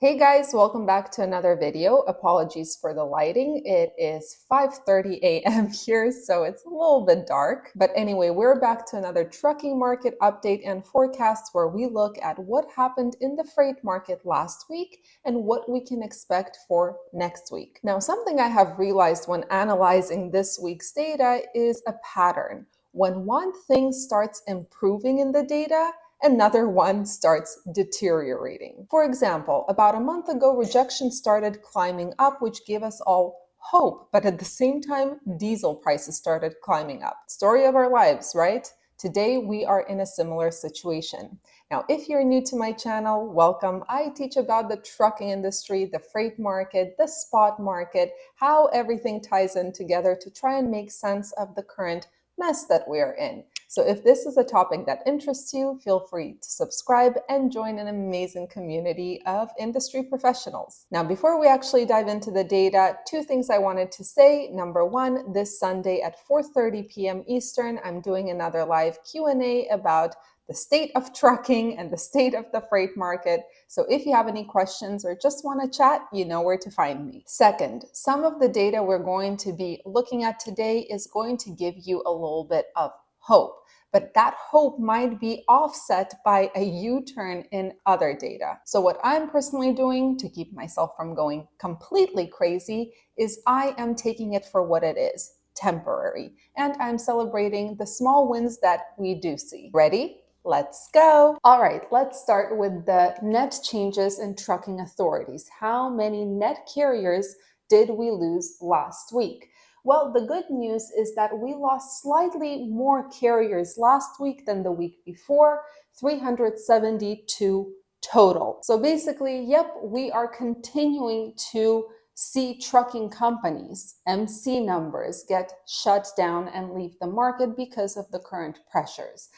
Hey guys, welcome back to another video. Apologies for the lighting. It is 5:30 a.m. here, so it's a little bit dark. But anyway, we're back to another trucking market update and forecast where we look at what happened in the freight market last week and what we can expect for next week. Now, something I have realized when analyzing this week's data is a pattern. When one thing starts improving in the data, another one starts deteriorating. For example, about a month ago, rejection started climbing up, which gave us all hope. But at the same time, diesel prices started climbing up. Story of our lives, right? Today, we are in a similar situation. Now, if you're new to my channel, welcome. I teach about the trucking industry, the freight market, the spot market, how everything ties in together to try and make sense of the current mess that we're in. So if this is a topic that interests you, feel free to subscribe and join an amazing community of industry professionals. Now, before we actually dive into the data, two things I wanted to say. Number one, this Sunday at 4:30 p.m. Eastern, I'm doing another live Q&A about the state of trucking and the state of the freight market. So if you have any questions or just want to chat, you know where to find me. Second, some of the data we're going to be looking at today is going to give you a little bit of hope. But that hope might be offset by a U-turn in other data. So what I'm personally doing to keep myself from going completely crazy is I am taking it for what it is, temporary. And I'm celebrating the small wins that we do see. Ready? Let's go. All right, let's start with the net changes in trucking authorities. How many net carriers did we lose last week? Well, the good news is that we lost slightly more carriers last week than the week before, 372 total. So basically, yep, we are continuing to see trucking companies, MC numbers, get shut down and leave the market because of the current pressures.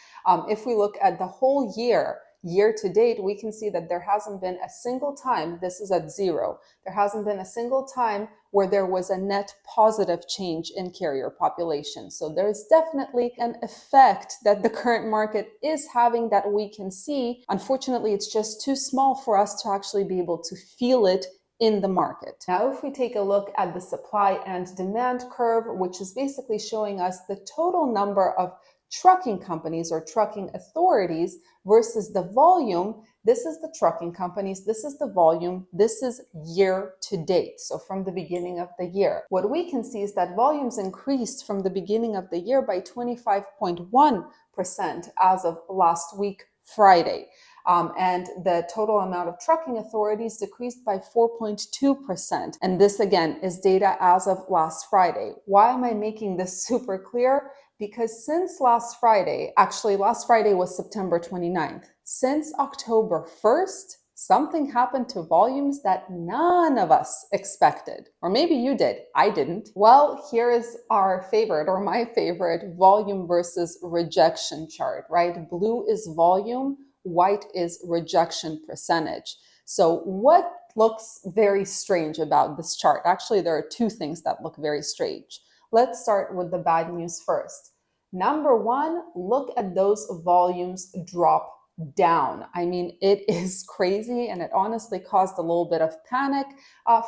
If we look at the whole year to date, we can see that there hasn't been a single time, this is at zero, there hasn't been a single time where there was a net positive change in carrier population. So there's definitely an effect that the current market is having that we can see. Unfortunately, it's just too small for us to actually be able to feel it in the market. Now, if we take a look at the supply and demand curve, which is basically showing us the total number of trucking companies or trucking authorities versus the volume, this is the trucking companies, this is the volume, this is year to date, so from the beginning of the year. What we can see is that volumes increased from the beginning of the year by 25.1% as of last week, Friday. And the total amount of trucking authorities decreased by 4.2%. And this again is data as of last Friday. Why am I making this super clear? Because since last Friday, actually last Friday was September 29th, since October 1st, something happened to volumes that none of us expected. Or maybe you did, I didn't. Well, here is our favorite, or my favorite, volume versus rejection chart, right? Blue is volume, white is rejection percentage. So what looks very strange about this chart? Actually, there are two things that look very strange. Let's start with the bad news first. Number one, look at those volumes drop down. I mean, it is crazy, and it honestly caused a little bit of panic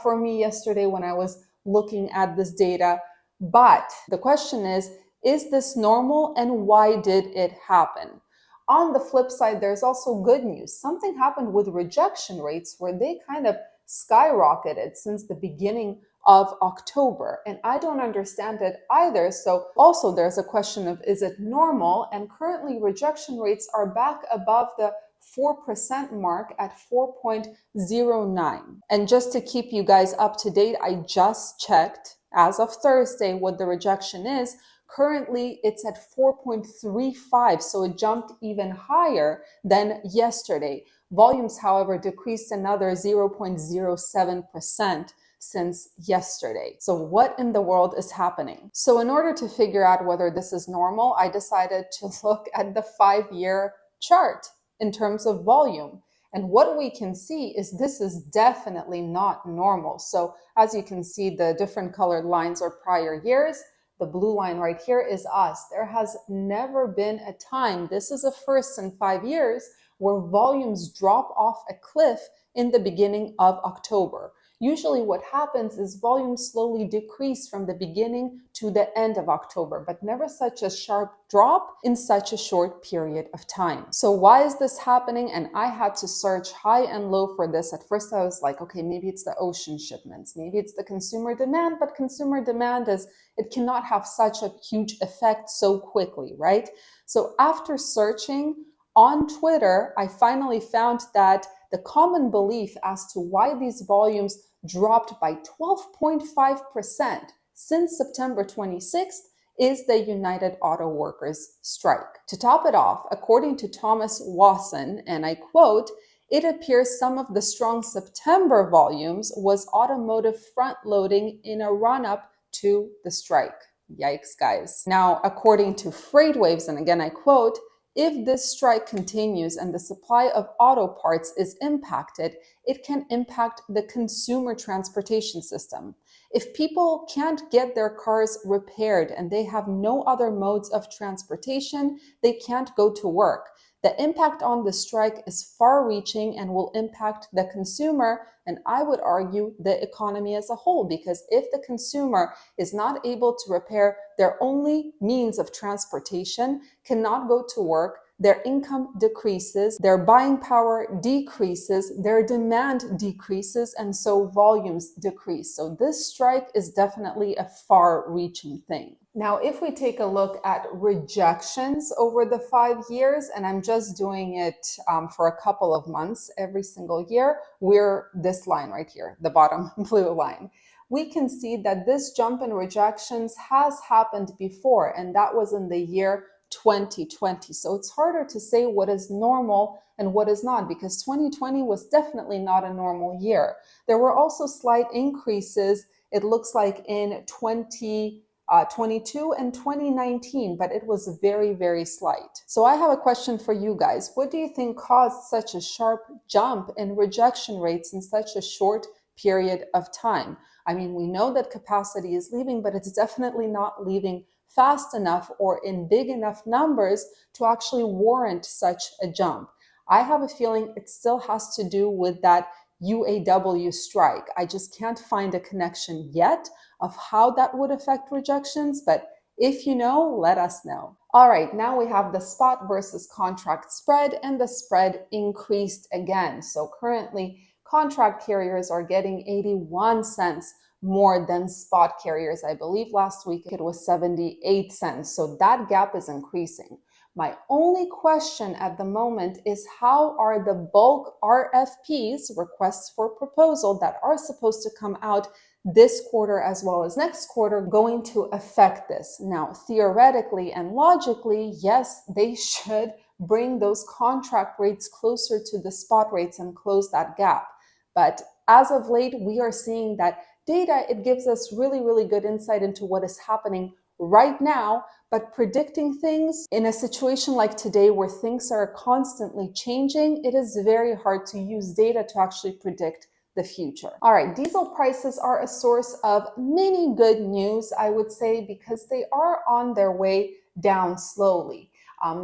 for me yesterday when I was looking at this data. But the question is this normal, and why did it happen? On the flip side, there's also good news. Something happened with rejection rates where they kind of skyrocketed since the beginning of October, and I don't understand it either. So also there's a question of, is it normal? And currently rejection rates are back above the 4% mark at 4.09. And just to keep you guys up to date, I just checked as of Thursday what the rejection is. Currently, it's at 4.35, so it jumped even higher than yesterday. Volumes, however, decreased another 0.07% since yesterday. So what in the world is happening? So in order to figure out whether this is normal, I decided to look at the 5-year chart in terms of volume. And what we can see is this is definitely not normal. So as you can see, the different colored lines are prior years. The blue line right here is us. There has never been a time, this is a first in 5 years, where volumes drop off a cliff in the beginning of October. Usually what happens is volumes slowly decrease from the beginning to the end of October, but never such a sharp drop in such a short period of time. So why is this happening? And I had to search high and low for this. At first I was like, okay, maybe it's the ocean shipments, maybe it's the consumer demand, but consumer demand it cannot have such a huge effect so quickly, right? So after searching on Twitter, I finally found that the common belief as to why these volumes dropped by 12.5% since September 26th is the United Auto Workers strike. To top it off, according to Thomas Wasson, and I quote, "It appears some of the strong September volumes was automotive front-loading in a run-up to the strike." Yikes, guys. Now, according to FreightWaves, and again I quote, "If this strike continues and the supply of auto parts is impacted, it can impact the consumer transportation system. If people can't get their cars repaired and they have no other modes of transportation, they can't go to work. The impact on the strike is far-reaching and will impact the consumer, and I would argue the economy as a whole, because if the consumer is not able to repair their only means of transportation, cannot go to work, their income decreases, their buying power decreases, their demand decreases, and so volumes decrease. So this strike is definitely a far-reaching thing." Now, if we take a look at rejections over the 5 years, and I'm just doing it for a couple of months every single year, we're this line right here, the bottom blue line. We can see that this jump in rejections has happened before, and that was in the year 2020. So it's harder to say what is normal and what is not, because 2020 was definitely not a normal year. There were also slight increases, it looks like in 2022 and 2019, but it was very, very slight. So I have a question for you guys. What do you think caused such a sharp jump in rejection rates in such a short period of time? I mean, we know that capacity is leaving, but it's definitely not leaving fast enough or in big enough numbers to actually warrant such a jump. I have a feeling it still has to do with that UAW strike. I just can't find a connection yet of how that would affect rejections, but if you know, let us know. All right, now we have the spot versus contract spread, and the spread increased again. So currently, contract carriers are getting 81 cents more than spot carriers. I believe last week it was 78 cents. So that gap is increasing. My only question at the moment is, how are the bulk RFPs, requests for proposal, that are supposed to come out this quarter as well as next quarter going to affect this? Now, theoretically and logically, yes, they should bring those contract rates closer to the spot rates and close that gap. But as of late, we are seeing that data, it gives us really, really good insight into what is happening right now, but predicting things in a situation like today where things are constantly changing, it is very hard to use data to actually predict the future. All right, diesel prices are a source of many good news, I would say, because they are on their way down slowly.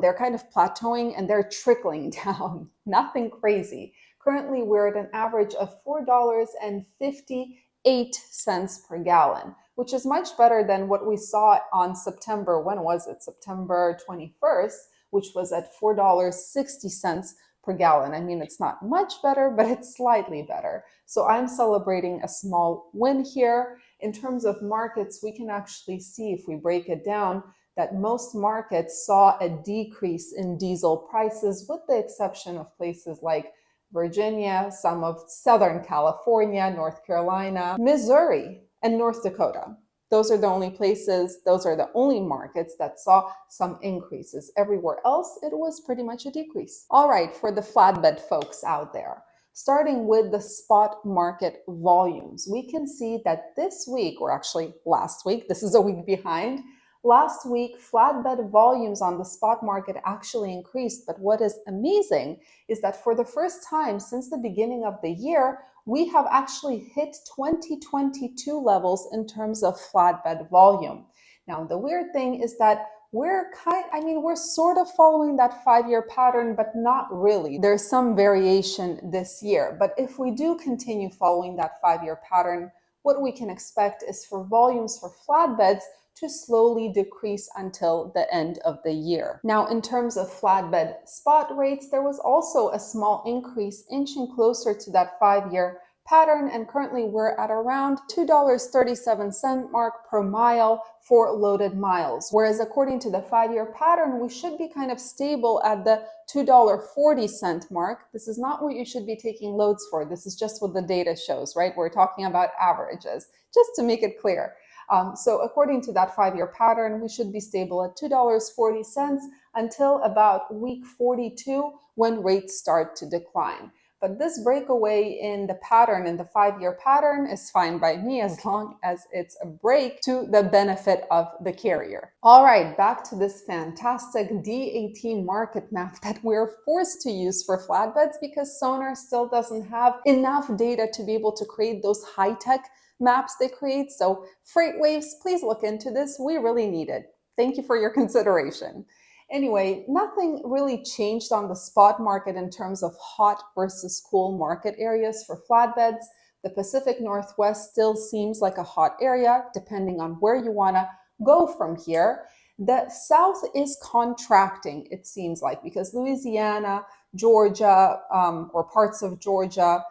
They're kind of plateauing and they're trickling down, nothing crazy. Currently, we're at an average of $4.58 per gallon, which is much better than what we saw on September, when was it? September 21st, which was at $4.60 per gallon. I mean, it's not much better, but it's slightly better. So I'm celebrating a small win here. In terms of markets, we can actually see, if we break it down, that most markets saw a decrease in diesel prices, with the exception of places like Virginia, some of Southern California, North Carolina, Missouri, and North Dakota. Those are the only places, those are the only markets that saw some increases. Everywhere else, it was pretty much a decrease. All right, for the flatbed folks out there, starting with the spot market volumes, we can see that this week, or actually last week, this is a week behind, last week, flatbed volumes on the spot market actually increased. But what is amazing is that for the first time since the beginning of the year, we have actually hit 2022 levels in terms of flatbed volume. Now, the weird thing is that we're sort of following that 5-year pattern, but not really. There's some variation this year. But if we do continue following that 5-year pattern, what we can expect is for volumes for flatbeds to slowly decrease until the end of the year. Now, in terms of flatbed spot rates, there was also a small increase inching closer to that 5-year pattern, and currently we're at around $2.37 mark per mile for loaded miles. Whereas according to the 5-year pattern, we should be kind of stable at the $2.40 mark. This is not what you should be taking loads for. This is just what the data shows, right? We're talking about averages, just to make it clear. So according to that 5-year pattern, we should be stable at $2.40 until about week 42 when rates start to decline. But this breakaway in the pattern, in the 5-year pattern, is fine by me as long as it's a break to the benefit of the carrier. All right, back to this fantastic DAT market map that we're forced to use for flatbeds because Sonar still doesn't have enough data to be able to create those high-tech maps they create. So FreightWaves, please look into this. We really need it. Thank you for your consideration. Anyway, nothing really changed on the spot market in terms of hot versus cool market areas for flatbeds. The Pacific Northwest still seems like a hot area, depending on where you want to go from here. The South is contracting, it seems like, because Louisiana, Georgia, or parts of Georgia,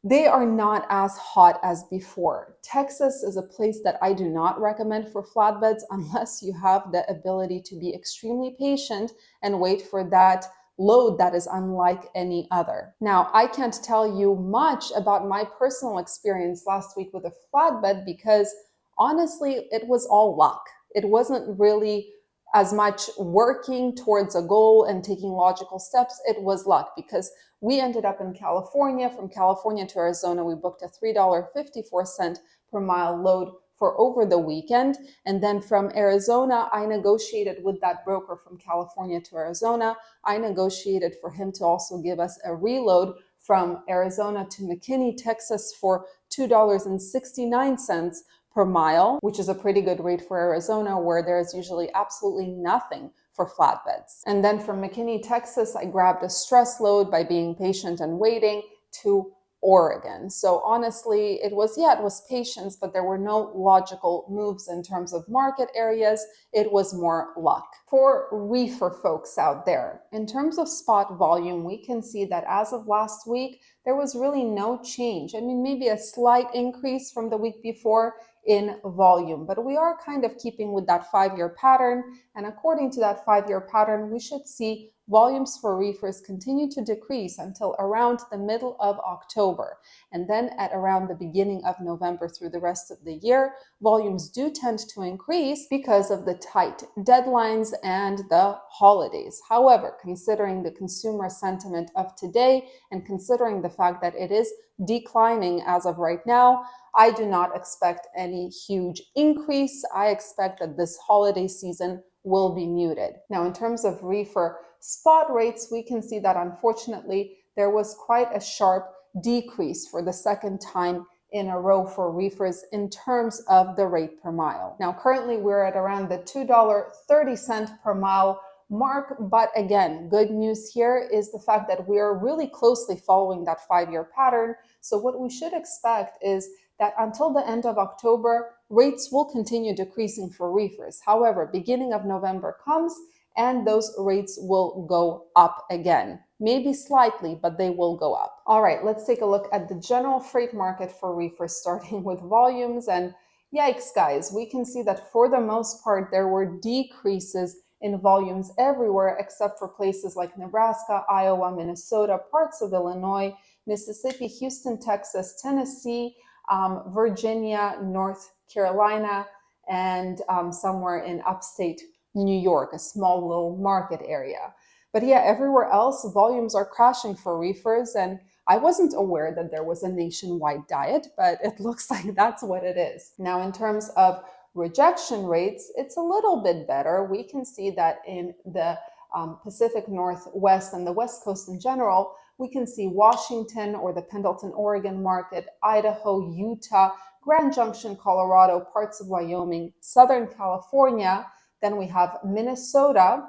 they are not as hot as before. Texas is a place that I do not recommend for flatbeds unless you have the ability to be extremely patient and wait for that load that is unlike any other. Now, I can't tell you much about my personal experience last week with a flatbed because honestly, it was all luck. It wasn't really as much working towards a goal and taking logical steps. It was luck because we ended up in California. From California to Arizona, we booked a $3.54 per mile load for over the weekend. And then from Arizona, I negotiated with that broker from California to Arizona. I negotiated for him to also give us a reload from Arizona to McKinney, Texas for $2.69 per mile, which is a pretty good rate for Arizona, where there's usually absolutely nothing for flatbeds. And then from McKinney, Texas, I grabbed a stress load by being patient and waiting to Oregon. So honestly, it was patience, but there were no logical moves in terms of market areas. It was more luck. For reefer folks out there, in terms of spot volume, we can see that as of last week, there was really no change. I mean, maybe a slight increase from the week before in volume, but we are kind of keeping with that 5-year pattern. And according to that 5-year pattern, we should see volumes for reefers continue to decrease until around the middle of October. And then at around the beginning of November through the rest of the year, volumes do tend to increase because of the tight deadlines and the holidays. However, considering the consumer sentiment of today and considering the fact that it is declining as of right now, I do not expect any huge increase. I expect that this holiday season will be muted. Now, in terms of reefer spot rates, we can see that unfortunately there was quite a sharp decrease for the second time in a row for reefers in terms of the rate per mile. Now, currently we're at around the $2.30 per mile mark, but again, good news here is the fact that we are really closely following that 5-year pattern. So what we should expect is that until the end of October, rates will continue decreasing for reefers. However, beginning of November comes and those rates will go up again. Maybe slightly, but they will go up. All right, let's take a look at the general freight market for reefers, starting with volumes. And yikes, guys, we can see that for the most part, there were decreases in volumes everywhere except for places like Nebraska, Iowa, Minnesota, parts of Illinois, Mississippi, Houston, Texas, Tennessee, Virginia, North Carolina, and somewhere in upstate New York, a small little market area. But yeah, everywhere else, volumes are crashing for reefers, and I wasn't aware that there was a nationwide diet, but it looks like that's what it is. Now, in terms of rejection rates, it's a little bit better. We can see that in the Pacific Northwest and the West Coast in general, we can see Washington or the Pendleton, Oregon market, Idaho, Utah, Grand Junction, Colorado, parts of Wyoming, Southern California, Then we have Minnesota,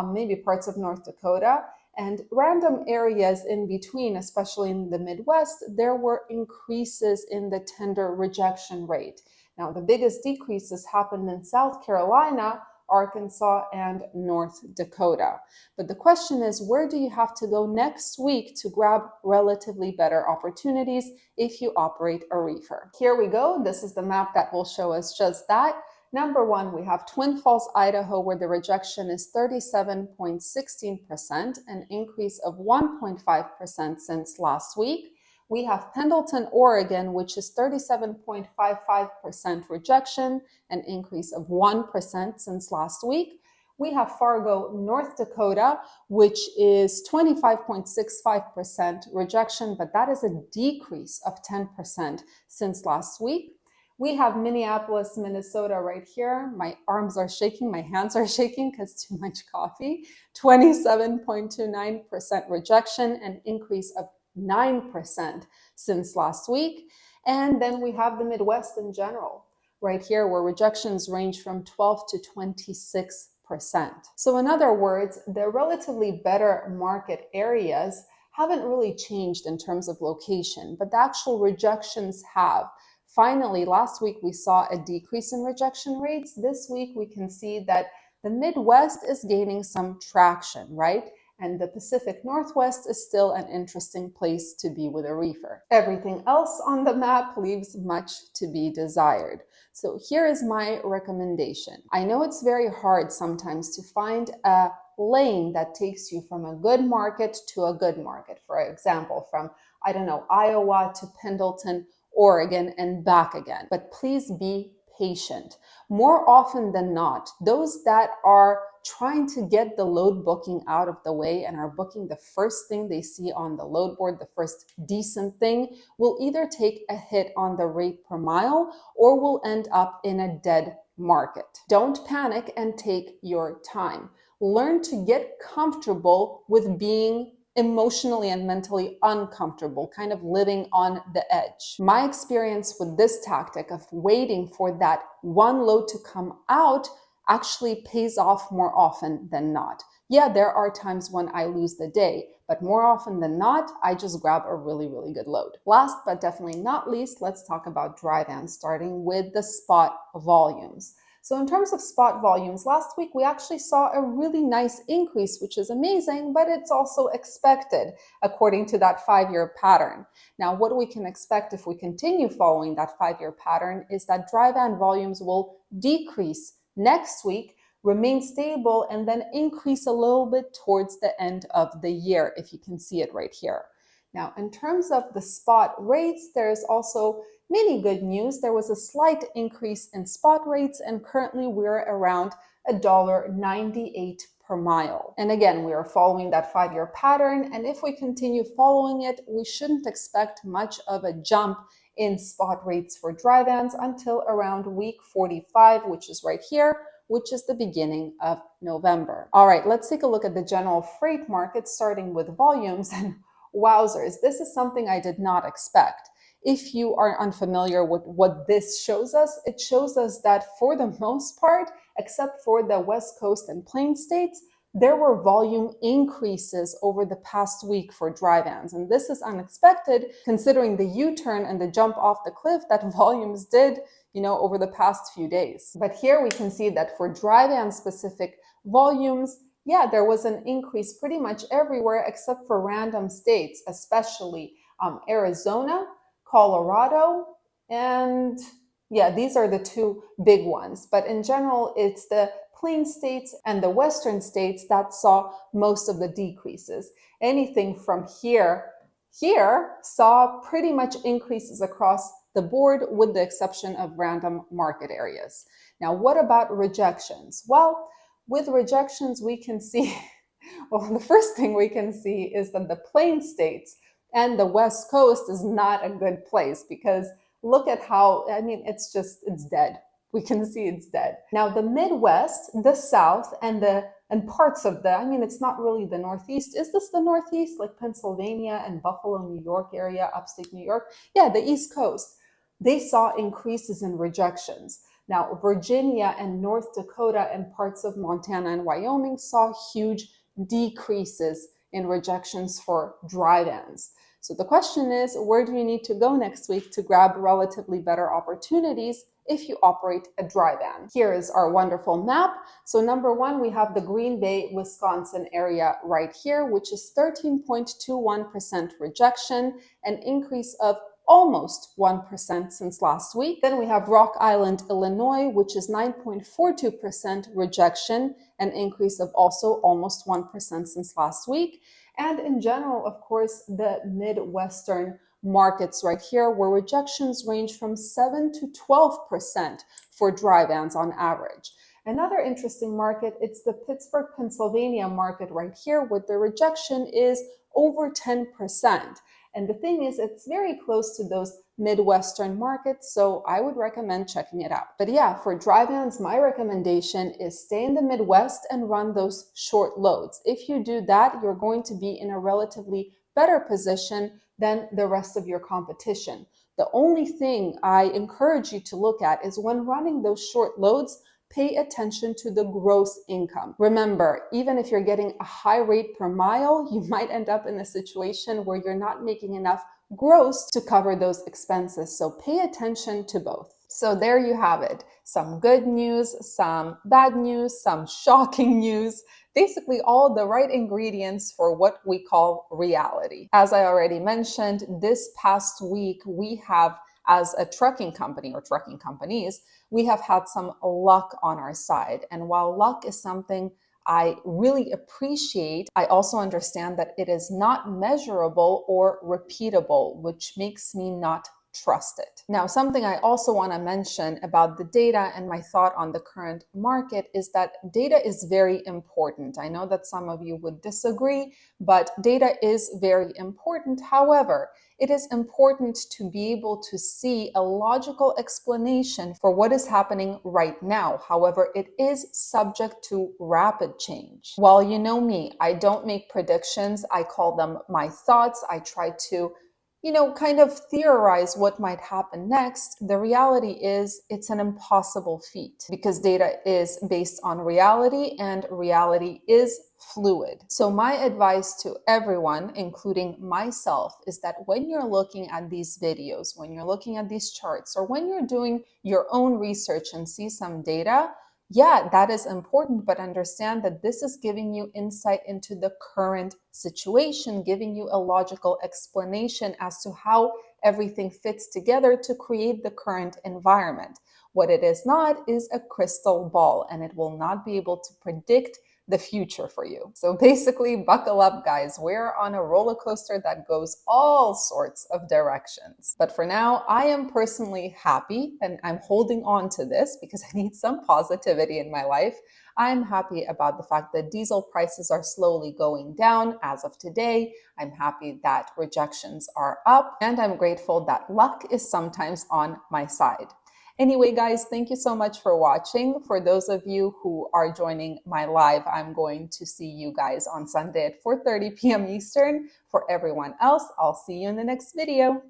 maybe parts of North Dakota, and random areas in between, especially in the Midwest, there were increases in the tender rejection rate. Now, the biggest decreases happened in South Carolina, Arkansas, and North Dakota. But the question is, where do you have to go next week to grab relatively better opportunities if you operate a reefer? Here we go. This is the map that will show us just that. Number one, we have Twin Falls, Idaho, where the rejection is 37.16%, an increase of 1.5% since last week. We have Pendleton, Oregon, which is 37.55% rejection, an increase of 1% since last week. We have Fargo, North Dakota, which is 25.65% rejection, but that is a decrease of 10% since last week. We have Minneapolis, Minnesota right here. My arms are shaking, my hands are shaking because too much coffee. 27.29% rejection, an increase of 9% since last week. And then we have the Midwest in general, right here, where rejections range from 12 to 26%. So in other words, the relatively better market areas haven't really changed in terms of location, but the actual rejections have. Finally, last week we saw a decrease in rejection rates. This week we can see that the Midwest is gaining some traction, right? And the Pacific Northwest is still an interesting place to be with a reefer. Everything else on the map leaves much to be desired. So here is my recommendation. I know it's very hard sometimes to find a lane that takes you from a good market to a good market. For example, from, I don't know, Iowa to Pendleton, Oregon, and back again. But please be patient. More often than not, those that are trying to get the load booking out of the way and are booking the first thing they see on the load board, the first decent thing, will either take a hit on the rate per mile or will end up in a dead market. Don't panic and take your time. Learn to get comfortable with being emotionally and mentally uncomfortable, kind of living on the edge. My experience with this tactic of waiting for that one load to come out actually pays off more often than not. Yeah, there are times when I lose the day, but more often than not, I just grab a really, really good load. Last but definitely not least, let's talk about dry vans, starting with the spot volumes. So in terms of spot volumes, last week we actually saw a really nice increase, which is amazing, but it's also expected according to that 5-year pattern. Now, what we can expect if we continue following that 5-year pattern is that dry van volumes will decrease next week, remain stable, and then increase a little bit towards the end of the year, if you can see it right here. Now, in terms of the spot rates, there's also many good news. There was a slight increase in spot rates, and currently we're around $1.98 per mile. And again, we are following that 5-year pattern, and if we continue following it, we shouldn't expect much of a jump in spot rates for dry vans until around week 45, which is right here, which is the beginning of November. All right, let's take a look at the general freight market, starting with volumes. And wowzers, this is something I did not expect. If you are unfamiliar with what this shows us, it shows us that for the most part, except for the West Coast and Plain states, there were volume increases over the past week for dry vans. And this is unexpected considering the U-turn and the jump off the cliff that volumes did, over the past few days. But here we can see that for dry van specific volumes, yeah, there was an increase pretty much everywhere except for random states, especially Arizona, Colorado, and yeah, these are the two big ones. But in general, it's the Plain states and the Western states that saw most of the decreases. Anything from here saw pretty much increases across the board with the exception of random market areas. Now, what about rejections? Well, with rejections, we can see, well, the first thing we can see is that the Plain states and the West Coast is not a good place because look at how, it's dead. We can see it's dead. Now, the Midwest, the South, and parts of it's not really the Northeast. Is this the Northeast? Like Pennsylvania and Buffalo, New York area, upstate New York? Yeah, the East Coast. They saw increases in rejections. Now, Virginia and North Dakota and parts of Montana and Wyoming saw huge decreases in rejections for dry vans. So the question is, where do you need to go next week to grab relatively better opportunities if you operate a dry van? Here is our wonderful map. So number one, we have the Green Bay, Wisconsin area right here, which is 13.21% rejection, an increase of almost 1% since last week. Then we have Rock Island, Illinois, which is 9.42% rejection, an increase of also almost 1% since last week. And in general, of course, the Midwestern markets right here, where rejections range from 7 to 12% for dry vans on average. Another interesting market, it's the Pittsburgh, Pennsylvania market right here, where the rejection is over 10%. And the thing is, it's very close to those Midwestern markets, so I would recommend checking it out. But yeah, for dry vans, my recommendation is stay in the Midwest and run those short loads. If you do that, you're going to be in a relatively better position than the rest of your competition. The only thing I encourage you to look at is when running those short loads, pay attention to the gross income. Remember, even if you're getting a high rate per mile, you might end up in a situation where you're not making enough gross to cover those expenses. So pay attention to both. So there you have it. Some good news, some bad news, some shocking news. Basically all the right ingredients for what we call reality. As I already mentioned, this past week we have, as a trucking company or trucking companies, we have had some luck on our side. And while luck is something I really appreciate, I also understand that it is not measurable or repeatable, which makes me not trust it. Now, something I also want to mention about the data and my thought on the current market is that data is very important. I know that some of you would disagree, but data is very important. However, it is important to be able to see a logical explanation for what is happening right now. However, it is subject to rapid change. While you know me, I don't make predictions. I call them my thoughts. I try to kind of theorize what might happen next. The reality is it's an impossible feat because data is based on reality and reality is fluid. So my advice to everyone, including myself, is that when you're looking at these videos, when you're looking at these charts, or when you're doing your own research and see some data, yeah, that is important, but understand that this is giving you insight into the current situation, giving you a logical explanation as to how everything fits together to create the current environment. What it is not is a crystal ball, and it will not be able to predict the future for you. So basically, buckle up, guys. We're on a roller coaster that goes all sorts of directions. But for now, I am personally happy, and I'm holding on to this because I need some positivity in my life. I'm happy about the fact that diesel prices are slowly going down as of today. I'm happy that rejections are up, and I'm grateful that luck is sometimes on my side. Anyway, guys, thank you so much for watching. For those of you who are joining my live, I'm going to see you guys on Sunday at 4:30 p.m. Eastern. For everyone else, I'll see you in the next video.